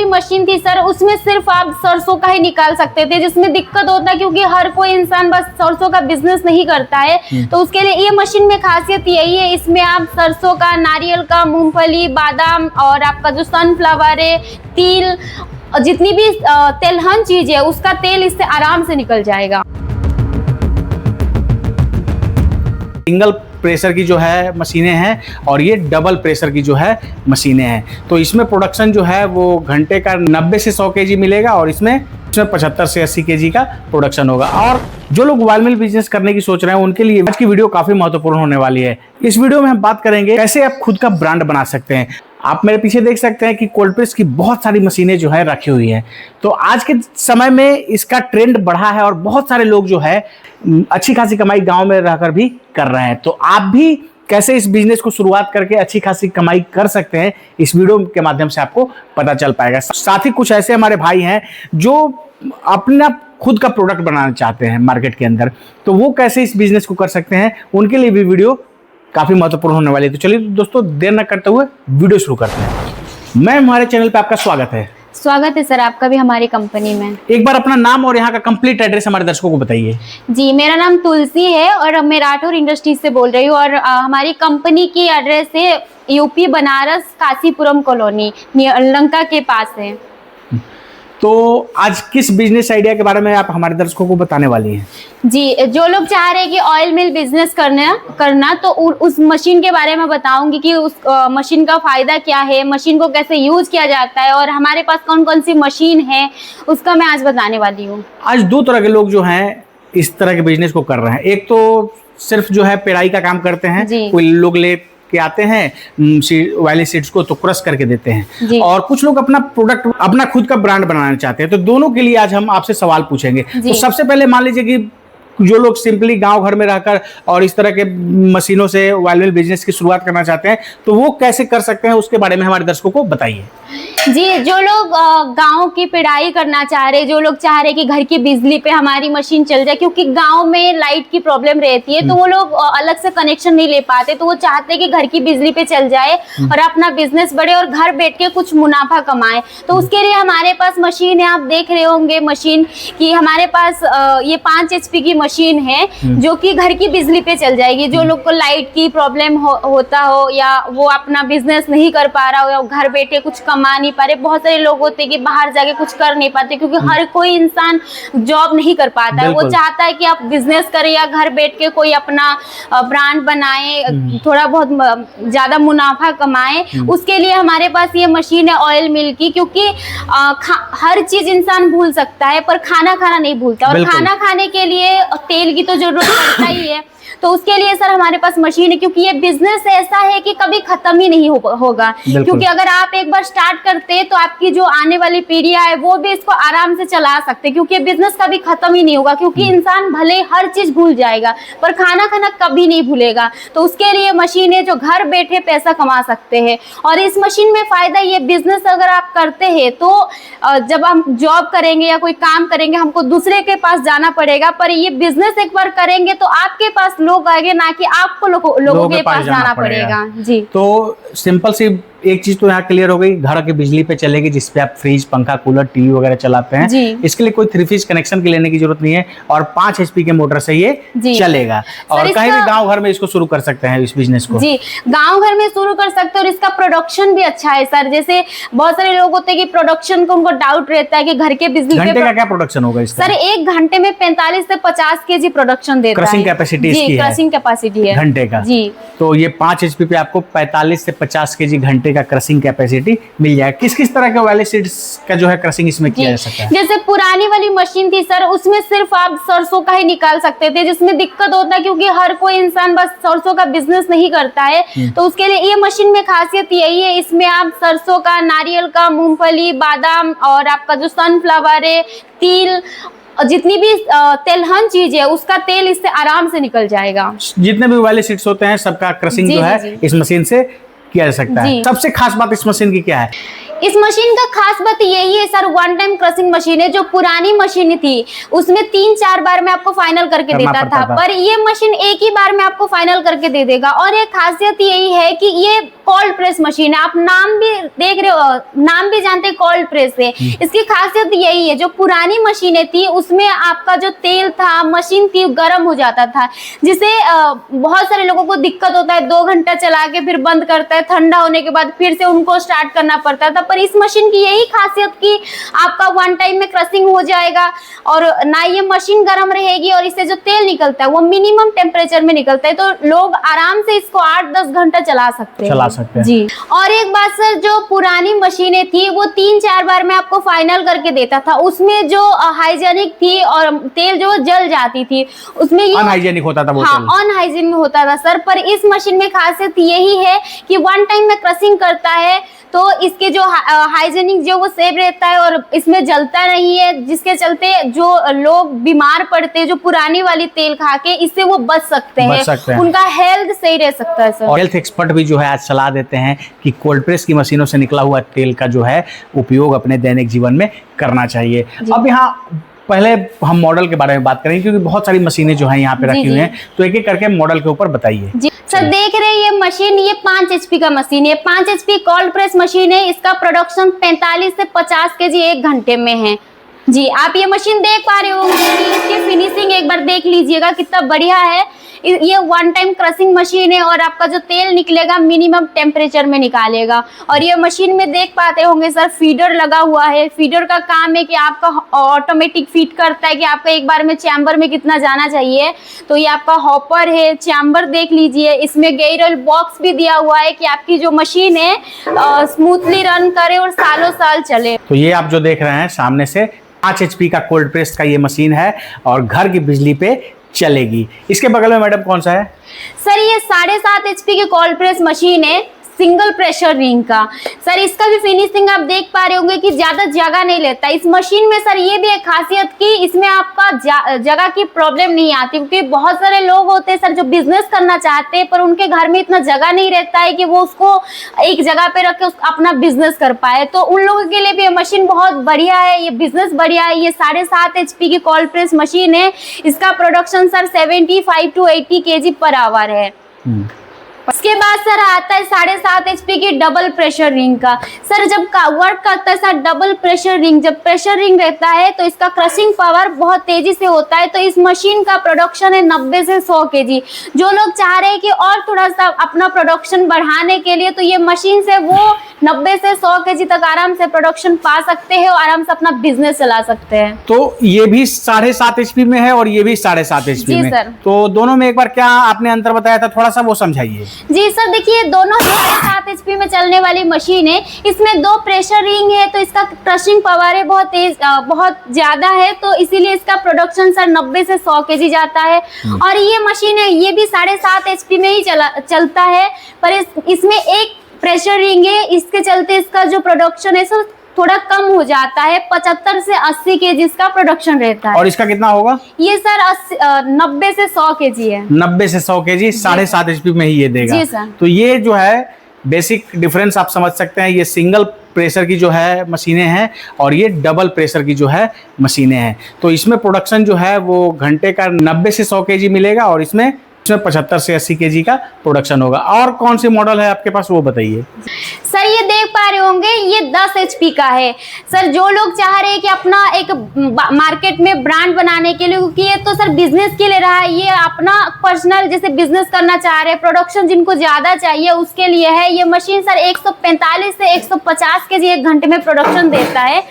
Machine थी sir, उसमें सिर्फ आप सरसों का ही निकाल सकते थे, जिसमें दिक्कत होता है क्योंकि हर कोई इंसान बस सरसों का बिजनेस नहीं करता है। तो उसके लिए ये मशीन में खासियत यही है, इसमें आप सरसों का, नारियल का, मूंगफली, बादाम और आपका जो सनफ्लावर है, तिल, जितनी भी तेलहन चीज है उसका तेल इससे आराम से निकल जाएगा। सिंगल प्रेशर की जो है मशीनें हैं और ये डबल प्रेशर की जो है मशीनें हैं। तो इसमें प्रोडक्शन जो है वो घंटे का 90 से 100 केजी मिलेगा और इसमें 75 से 80 केजी का प्रोडक्शन होगा। और जो लोग ऑयल मिल बिजनेस करने की सोच रहे हैं उनके लिए आज की वीडियो काफी महत्वपूर्ण होने वाली है। इस वीडियो में हम बात करेंगे कैसे आप खुद का ब्रांड बना सकते हैं। आप मेरे पीछे देख सकते हैं कि कोल्ड प्रेस की बहुत सारी मशीनें जो है रखी हुई हैं। तो आज के समय में इसका ट्रेंड बढ़ा है और बहुत सारे लोग जो है अच्छी खासी कमाई गांव में रहकर भी कर रहे हैं। तो आप भी कैसे इस बिजनेस को शुरुआत करके अच्छी खासी कमाई कर सकते हैं, इस वीडियो के माध्यम से आपको पता चल पाएगा। साथ ही कुछ ऐसे हमारे भाई हैं जो अपना खुद का प्रोडक्ट बनाना चाहते हैं मार्केट के अंदर, तो वो कैसे इस बिजनेस को कर सकते हैं, उनके लिए भी वीडियो काफी महत्वपूर्ण होने वाली है। तो चलिए दोस्तों, देर न करते हुए वीडियो शुरू करते हैं। मैम, हमारे चैनल पे आपका स्वागत है। स्वागत है सर आपका भी हमारी कंपनी में। एक बार अपना नाम और यहाँ का कंप्लीट एड्रेस हमारे दर्शकों को बताइए। जी, मेरा नाम तुलसी है और मैं राठौर इंडस्ट्रीज से बोल रही हूँ और हमारी कंपनी की एड्रेस है यूपी बनारस काशीपुरम कॉलोनी, लंका के पास है। तो आज किस बिजनेस आइडिया के बारे में आप हमारे दर्शकों को बताने वाली हैं? जी, जो लोग चाह रहे हैं कि ऑयल मिल बिजनेस करना तो उस मशीन के बारे में बताऊंगी कि उस मशीन का फायदा क्या है, मशीन को कैसे यूज किया जाता है और हमारे पास कौन कौन सी मशीन है, उसका मैं आज बताने वाली हूँ। आज दो तरह के लोग जो हैं इस तरह के बिजनेस को कर रहे हैं। एक तो सिर्फ जो है पेराई का काम करते हैं, कोई लोग ले के आते हैं वाले सीड्स को तो क्रश करके देते हैं, और कुछ लोग अपना प्रोडक्ट, अपना खुद का ब्रांड बनाना चाहते हैं। तो दोनों के लिए आज हम आपसे सवाल पूछेंगे। तो सबसे पहले मान लीजिए कि जो लोग सिंपली गांव घर में रहकर और इस तरह के मशीनों से ऑयल मिल बिजनेस की शुरुआत करना चाहते हैं, तो वो कैसे कर सकते हैं, उसके बारे में हमारे दर्शकों को बताइए। जी, जो लोग गांव की पिड़ाई करना चाह रहे, जो लोग चाह रहे कि घर की बिजली पे हमारी मशीन चल जाए, क्योंकि गांव में लाइट की प्रॉब्लम रहती है तो वो लोग अलग से कनेक्शन नहीं ले पाते, तो वो चाहते हैं कि घर की बिजली पे चल जाए और अपना बिजनेस बढ़े और घर बैठ के कुछ मुनाफा कमाए। तो उसके लिए हमारे पास मशीन है, आप देख रहे होंगे मशीन की हमारे पास ये 5 HP की मशीन है जो कि घर की बिजली पे चल जाएगी। जो लोग को लाइट की प्रॉब्लम होता हो या वो अपना बिजनेस नहीं कर पा रहा हो या घर बैठे कुछ कमा नहीं पा रहे, बहुत सारे लोग होते हैं कि बाहर जाके कुछ कर नहीं पाते क्योंकि हर कोई इंसान जॉब नहीं कर पाता है। वो चाहता है कि आप बिजनेस करें या घर बैठ के कोई अपना ब्रांड बनाए, थोड़ा बहुत ज्यादा मुनाफा कमाए। उसके लिए हमारे पास ये मशीन है ऑयल मिल की, क्योंकि हर चीज इंसान भूल सकता है पर खाना खाना नहीं भूलता, और खाना खाने के लिए तेल की तो जरूरत पड़ता ही है। तो उसके लिए सर हमारे पास मशीन है, क्योंकि ये बिजनेस ऐसा है कि कभी खत्म ही नहीं होगा। क्योंकि अगर आप एक बार स्टार्ट करते हैं तो आपकी जो आने वाली पीढ़ियां है वो भी इसको आराम से चला सकते, क्योंकि ये बिजनेस कभी खत्म ही नहीं होगा। क्योंकि इंसान भले हर चीज भूल जाएगा पर खाना खाना कभी नहीं भूलेगा। तो उसके लिए मशीन है जो घर बैठे पैसा कमा सकते हैं। और इस मशीन में फायदा ये, बिजनेस अगर आप करते हैं तो जब हम जॉब करेंगे या कोई काम करेंगे हमको दूसरे के पास जाना पड़ेगा, पर ये बिजनेस एक बार करेंगे तो आपके पास लोग आएंगे, ना कि आपको लोगों के पास जाना पड़ेगा। जी, तो सिंपल सी एक चीज तो यहाँ क्लियर हो गई, घर की बिजली पे चलेगी जिसपे आप फ्रिज, पंखा, कूलर, टीवी वगैरह चलाते हैं। इसके लिए कोई 3 फेज कनेक्शन की लेने की जरूरत नहीं है और 5 HP के मोटर से ये चलेगा। और कहीं भी गांव घर में इसको शुरू कर सकते हैं इस बिजनेस को। जी, गांव घर में शुरू कर सकते हैं और इसका प्रोडक्शन भी अच्छा है सर। जैसे बहुत सारे लोग होते हैं कि प्रोडक्शन को उनको डाउट रहता है कि घर के बिजली घंटे का क्या प्रोडक्शन होगा इसका? सर 1 घंटे में 45 से 50 केजी प्रोडक्शन देता है। क्रशिंग कैपेसिटी इसकी है, क्रशिंग कैपेसिटी है घंटे का। जी, तो ये 5 HP पे आपको 45 से 50 केजी घंटे का क्रशिंग कैपेसिटी मिल जाएगा। किस किस तरह के वाले सीड्स का जो है क्रशिंग इसमें किया जा सकता है? जैसे पुरानी वाली मशीन थी सर, उसमें सिर्फ आप सरसों का ही निकाल सकते थे, जिसमें दिक्कत होता है क्योंकि हर कोई इंसान बस सरसों का बिजनेस नहीं करता है। तो उसके लिए ये मशीन में खासियत यही है, इसमें आप सरसों का, नारियल का, मूंगफली, बादाम और आपका जो सनफ्लावर है, तिल, जितनी भी तेलहन चीज है उसका तेल इससे आराम से निकल जाएगा। जितने भी वाले सीड्स होते हैं सबका क्रशिंग जो है इस मशीन से किया जा सकता है। सबसे खास बात इस मशीन की क्या है? इस मशीन का खास बात यही है सर, 1 टाइम क्रशिंग मशीन है। जो पुरानी मशीन थी उसमें 3-4 बार में आपको फाइनल करके देता था, पर ये मशीन एक ही बार में आपको फाइनल करके दे देगा। और एक खासियत यही है कि ये कोल्ड प्रेस मशीन है। आप नाम भी देख रहे हो, नाम भी जानते हैं कोल्ड प्रेस है। इसकी खासियत यही है, जो पुरानी मशीनें थी उसमें आपका जो तेल था, मशीन थी, गर्म हो जाता था, जिससे बहुत सारे लोगों को दिक्कत होता है। 2 घंटा चला के फिर बंद करता है, ठंडा होने के बाद फिर से उनको स्टार्ट करना पड़ता था। पर इस मशीन की यही खासियत कि आपका 1 टाइम में क्रशिंग हो जाएगा और ना ये मशीन गर्म रहेगी, और इससे जो तेल निकलता है वो मिनिमम टेम्परेचर में निकलता है, तो लोग आराम से इसको 8-10 घंटा चला सकते हैं जी। और एक बात सर, जो पुरानी मशीनें थी वो 3-4 बार मैं आपको फाइनल करके देता था, उसमें जो हाइजेनिक थी और तेल जो जल जाती थी, उसमें ये अनहाइजेनिक होता था वो हाँ, अनहाइजीन में होता था सर। पर इस मशीन में खासियत यही है कि 1 टाइम में क्रशिंग करता है, तो इसके जो हाइजेनिक जो वो सेव रहता है और इसमें जलता नहीं है, जिसके चलते जो लोग बीमार पड़ते हैं जो पुरानी वाली तेल खा के, इससे वो बच सकते हैं। उनका हेल्थ सही रह सकता है सर। हेल्थ एक्सपर्ट भी जो है आज सलाह देते हैं कि कोल्ड प्रेस की मशीनों से निकला हुआ तेल का जो है उपयोग अपने दैनिक जीवन में करना चाहिए। अब यहाँ पहले हम मॉडल के बारे में बात करेंगे, क्योंकि बहुत सारी मशीनें जो हैं यहाँ पे रखी हुई हैं, तो एक एक करके मॉडल के ऊपर बताइए जी। सर देख रहे हैं ये मशीन, ये 5 HP का मशीन है, 5 HP कोल्ड प्रेस मशीन है। इसका प्रोडक्शन 45 से 50 kg 1 घंटे में है जी। आप ये मशीन देख पा रहे होंगे, इसकी फिनिशिंग एक बार देख लीजिएगा कितना बढ़िया है। ये 1 टाइम क्रशिंग मशीन है और आपका जो तेल निकलेगा मिनिमम टेम्परेचर में निकालेगा। और ये मशीन में देख पाते होंगे सर, फीडर लगा हुआ है। फीडर का काम है कि आपका ऑटोमेटिक फीड करता है कि आपका एक बार में चैम्बर में कितना जाना चाहिए। तो ये आपका हॉपर है, चैम्बर देख लीजिए। इसमें गेयर ऑयल बॉक्स भी दिया हुआ है कि आपकी जो मशीन है स्मूथली रन करे और सालों साल चले। तो ये आप जो देख रहे हैं सामने से 5 HP का कोल्ड प्रेस का ये मशीन है और घर की बिजली पे चलेगी। इसके बगल में मैडम कौन सा है? सर ये 7.5 HP की कोल्ड प्रेस मशीन है, सिंगल प्रेशर रिंग का। सर इसका भी फिनिशिंग आप देख पा रहे होंगे कि ज्यादा जगह नहीं लेता इस मशीन में। सर ये भी एक खासियत कि इसमें आपका जगह की प्रॉब्लम नहीं आती, क्योंकि बहुत सारे लोग होते हैं सर जो बिजनेस करना चाहते हैं पर उनके घर में इतना जगह नहीं रहता है कि वो उसको एक जगह पे रख के अपना बिजनेस कर पाए। तो उन लोगों के लिए भी ये मशीन बहुत बढ़िया है, ये बिजनेस बढ़िया है। ये 7.5 HP की कोल्ड प्रेस मशीन है। इसका production sir 75 to 80 kg per hour है। उसके बाद सर आता है 7.5 HP की डबल प्रेशर रिंग का। सर जब वर्क करता है सर डबल प्रेशर रिंग, जब प्रेशर रिंग रहता है तो इसका क्रशिंग पावर बहुत तेजी से होता है। तो इस मशीन का प्रोडक्शन है 90 से 100 kg। जो लोग चाह रहे हैं कि और थोड़ा सा अपना प्रोडक्शन बढ़ाने के लिए, तो ये मशीन से वो 90 से 100 kg तक आराम से प्रोडक्शन पा सकते हैं और आराम से अपना बिजनेस चला सकते हैं। तो ये भी 7.5 HP में है और ये भी 7.5 HP में। सर तो दोनों में एक बार क्या आपने अंतर बताया था, थोड़ा सा वो समझाइए। जी सर देखिए, दोनों 7.5 HP में चलने वाली मशीन है। इसमें 2 प्रेशर रिंग है, तो इसका क्रशिंग पावर है बहुत तेज, बहुत ज्यादा है, तो इसीलिए इसका प्रोडक्शन सर 90 से 100 kg जाता है। और ये मशीन है, ये भी 7.5 HP में ही चलता है, पर इसमें एक प्रेशर रिंग है, इसके चलते इसका जो प्रोडक्शन है सर थोड़ा कम हो जाता है। 75 से 80 kg इसका प्रोडक्शन रहता है। और इसका कितना होगा? ये सर 90 से 100 kg है। 90 से 100 kg 7.5 HP में ही ये देगा। जी सर। तो ये जो है बेसिक डिफरेंस आप समझ सकते हैं। ये सिंगल प्रेशर की जो है मशीनें हैं और ये डबल प्रेशर की जो है मशीनें हैं। तो इसमें प्रोडक्शन जो है वो घंटे का 90 से 100 kg मिलेगा और इसमें 75 से 80 kg का प्रोडक्शन होगा। और कौन सी मॉडल है आपके पास वो बताइए। सर ये देख पा रहे होंगे, ये 10 HP का है। सर जो लोग चाह रहे हैं कि अपना एक मार्केट में ब्रांड बनाने के लिए, क्योंकि ये तो सर बिजनेस के लिए रहा है, ये अपना पर्सनल जैसे बिजनेस करना चाह रहे हैं, प्रोडक्शन जिनको ज्यादा चाहिए उसके लिए है। ये मशीन सर 145 से 150 kg 1 घंटे में प्रोडक्शन देता है।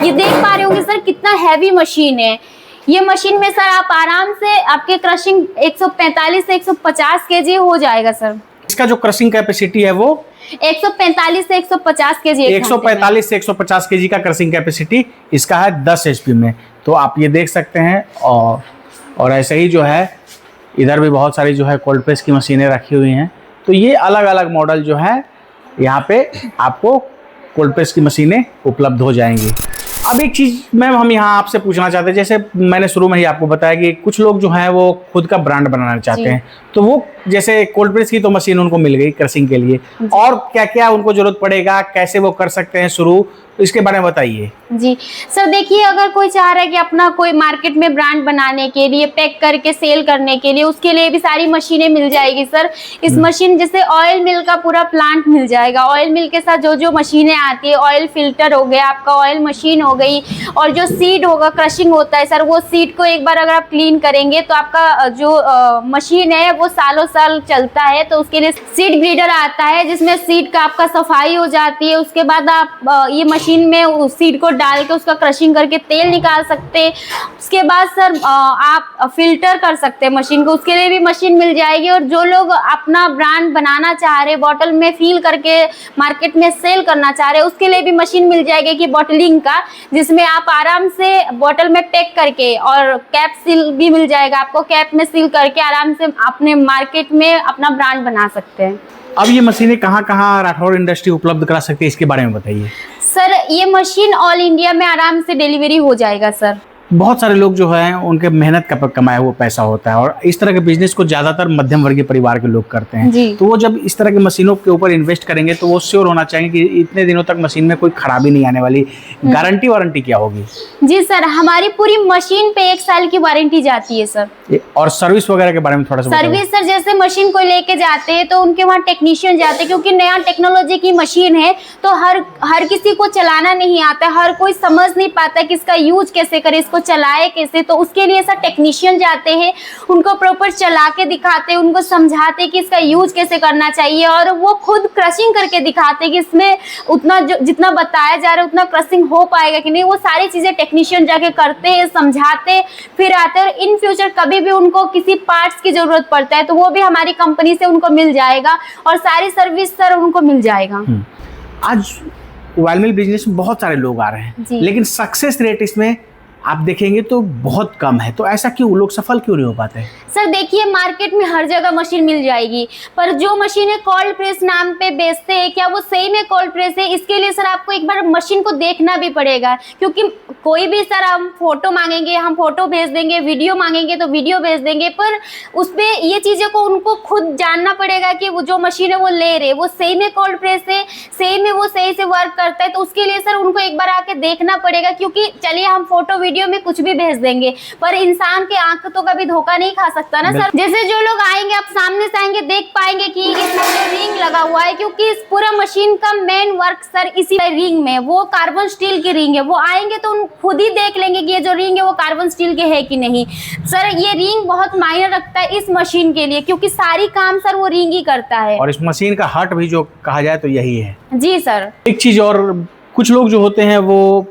ये देख पा रहे होंगे सर कितना हैवी मशीन है। ये मशीन में सर आप आराम से आपके क्रशिंग 145 से 150 kg हो जाएगा सर। इसका जो क्रशिंग कैपेसिटी है वो 145 से 150 kg 145 से 150 kg का क्रशिंग कैपेसिटी इसका है 10 HP में। तो आप ये देख सकते हैं। और ऐसे ही जो है इधर भी बहुत सारी जो है कोल्ड प्रेस की मशीनें रखी हुई हैं। तो ये अलग अलग मॉडल जो है यहाँ पे आपको कोल्ड प्रेस की मशीनें उपलब्ध हो जाएंगी। अब एक चीज मैम हम यहाँ आपसे पूछना चाहते हैं, जैसे मैंने शुरू में ही आपको बताया कि कुछ लोग जो हैं वो खुद का ब्रांड बनाना चाहते जी। हैं, तो वो जैसे कोल्ड प्रेस की तो मशीन उनको मिल गई क्रशिंग के लिए, और क्या क्या उनको जरूरत पड़ेगा, कैसे वो कर सकते हैं शुरू, इसके बारे में बताइए। जी सर, देखिए अगर कोई चाह रहा है कि अपना कोई मार्केट में ब्रांड बनाने के लिए, पैक करके सेल करने के लिए, उसके लिए भी सारी मशीनें मिल जाएगी सर। इस मशीन जैसे ऑयल मिल का पूरा प्लांट मिल जाएगा। ऑयल मिल के साथ जो जो मशीनें आती है, ऑयल फिल्टर हो गया आपका, ऑयल मशीन हो गई, और जो सीड होगा, क्रशिंग होता है सर, वो सीड को एक बार अगर आप क्लीन करेंगे तो आपका जो मशीन है वो सालों साल चलता है। तो उसके लिए सीड ब्रीडर आता है जिसमें सीड का आपका सफाई हो जाती है। उसके बाद आप ये मशीन में उस सीड को डाल के उसका क्रशिंग करके तेल निकाल सकते हैं। उसके बाद सर आप फिल्टर कर सकते हैं मशीन को, उसके लिए भी मशीन मिल जाएगी। और जो लोग अपना ब्रांड बनाना चाह रहे, बॉटल में फिल करके मार्केट में सेल करना चाह रहे, उसके लिए भी मशीन मिल जाएगी कि बॉटलिंग का, जिसमें आप आराम से बॉटल में पैक करके, और कैप सील भी मिल जाएगा आपको, कैप में सील करके आराम से अपने मार्केट में अपना ब्रांड बना सकते हैं। अब ये मशीनें कहाँ कहाँ राठौर इंडस्ट्री उपलब्ध करा सकती है, इसके बारे में बताइए। सर ये मशीन ऑल इंडिया में आराम से डिलीवरी हो जाएगा सर। बहुत सारे लोग जो हैं उनके मेहनत का कमाया हुआ पैसा होता है, और इस तरह के बिजनेस को ज्यादातर मध्यम वर्गीय परिवार के लोग करते हैं। जी। तो वो जब इस तरह की मशीनों के ऊपर इन्वेस्ट करेंगे तो वो श्योर होना चाहिए कि इतने दिनों तक मशीन में कोई खराबी नहीं आने वाली। गारंटी वारंटी क्या होगी? जी सर, हमारी पूरी मशीन पे 1 साल की वारंटी जाती है सर। और सर्विस वगैरह के बारे में थोड़ा सा बताइए। सर्विस सर, जैसे मशीन को लेके जाते हैं तो उनके वहाँ टेक्नीशियन जाते हैं, क्योंकि नया टेक्नोलॉजी की मशीन है तो हर किसी को चलाना नहीं आता, हर कोई समझ नहीं पाता कि इसका यूज कैसे करे, इसको चलाए कैसे। तो उसके लिए सर टेक्नीशियन जाते हैं, उनको प्रॉपर चला के दिखाते हैं, उनको समझाते हैं कि इसका यूज कैसे करना चाहिए, और वो खुद क्रशिंग करके दिखाते हैं कि इसमें उतना जितना बताया जा रहा है उतना क्रशिंग हो पाएगा कि नहीं। वो सारी चीजें टेक्नीशियन जाके करते हैं, समझाते फिर आते हैं। और इन फ्यूचर कभी भी उनको किसी पार्ट्स की जरूरत पड़ता है तो वो भी हमारी कंपनी से उनको मिल जाएगा, और सारी सर्विस सर उनको मिल जाएगा। आज ऑयल मिल बिजनेस में बहुत सारे लोग आ रहे हैं, लेकिन सक्सेस रेट इसमें आप देखेंगे तो बहुत कम है। तो ऐसा क्यों, लोग सफल क्यों नहीं हो पाते? सर देखिए, मार्केट में हर जगह मशीन मिल जाएगी, पर जो मशीनें कोल्ड प्रेस नाम पे बेचते हैं, क्या वो सही में कोल्ड प्रेस है? इसके लिए सर आपको एक बार मशीन को देखना भी पड़ेगा, क्योंकि कोई भी सर हम फोटो मांगेंगे, हम फोटो भेज देंगे, वीडियो मांगेंगे तो वीडियो भेज देंगे, पर उसमें ये चीज़ों को उनको खुद जानना पड़ेगा कि वो जो मशीन है वो ले रहे, वो सही में कोल्ड प्रेस है, सही में वो सही से वर्क करता है। तो उसके लिए सर उनको एक बार आके देखना पड़ेगा, क्योंकि चलिए हम फोटो वीडियो में कुछ भी भेज देंगे, पर इंसान के आंखों का भी धोखा नहीं खा सकता ना सर। जैसे जो लोग आएंगे, आप सामने से आएंगे, देख पाएंगे कि इसमें जो रिंग लगा हुआ है, क्योंकि इस पूरा मशीन का मेन वर्क सर इसी रिंग में, वो कार्बन स्टील की रिंग है। वो आएंगे तो उन खुद ही देख लेंगे कि ये जो रिंग है वो कार्बन स्टील के है कि नहीं। सर ये रिंग बहुत मायने रखता है इस मशीन के लिए, क्योंकि सारी काम सर वो रिंग ही करता है। और इस मशीन का हार्ट भी जो कहा जाए तो यही है। जी सर। एक चीज और, कुछ लोग जो होते हैं वो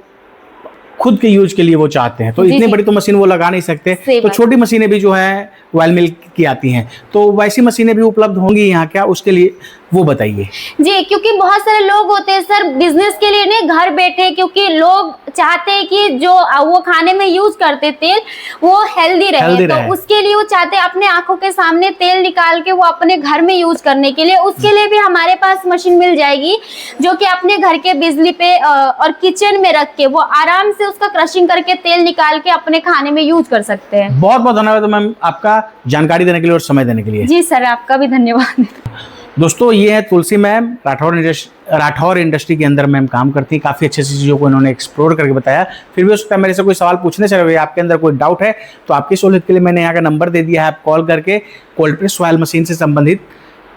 खुद के यूज के लिए वो चाहते हैं, तो इतनी बड़ी तो मशीन वो लगा नहीं सकते, तो छोटी मशीनें भी जो है ऑयल मिल की आती हैं, तो वैसी मशीनें भी उपलब्ध होंगी यहाँ क्या, उसके लिए वो बताइए। जी, क्योंकि बहुत सारे लोग होते हैं सर बिजनेस के लिए नहीं, घर बैठे, क्योंकि लोग चाहते हैं कि जो वो खाने में यूज करते तेल वो हेल्दी रहे, तो उसके लिए वो चाहते हैं अपने आंखों के सामने तेल निकाल के वो अपने घर में यूज करने के लिए। उसके लिए भी हमारे पास मशीन मिल जाएगी, जो कि अपने घर के बिजली पे और किचन में रख के वो आराम से उसका क्रशिंग करके तेल निकाल के अपने खाने में यूज कर सकते हैं। बहुत बहुत धन्यवाद मैम आपका जानकारी देने के लिए और समय देने के लिए। जी सर, आपका भी धन्यवाद। दोस्तों ये है तुलसी मैम, राठौर इंडस्ट्री के अंदर मैम काम करती है। काफ़ी अच्छी चीज़ों को इन्होंने एक्सप्लोर करके बताया। फिर भी हो सकता है मेरे से कोई सवाल पूछने से आपके अंदर कोई डाउट है तो आपकी सहूलियत के लिए मैंने यहाँ का नंबर दे दिया है, आप कॉल करके कोल्ड प्रेस ऑयल मशीन से संबंधित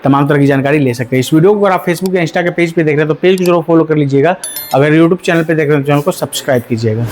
तमाम तरह की जानकारी ले सकते हैं। इस वीडियो को अगर आप फेसबुक या इंस्टा के पेज पे देख रहे हैं तो पेज को जरूर फॉलो कर लीजिएगा। अगर यूट्यूब चैनल पे देख रहे हैं तो चैनल को सब्सक्राइब कीजिएगा।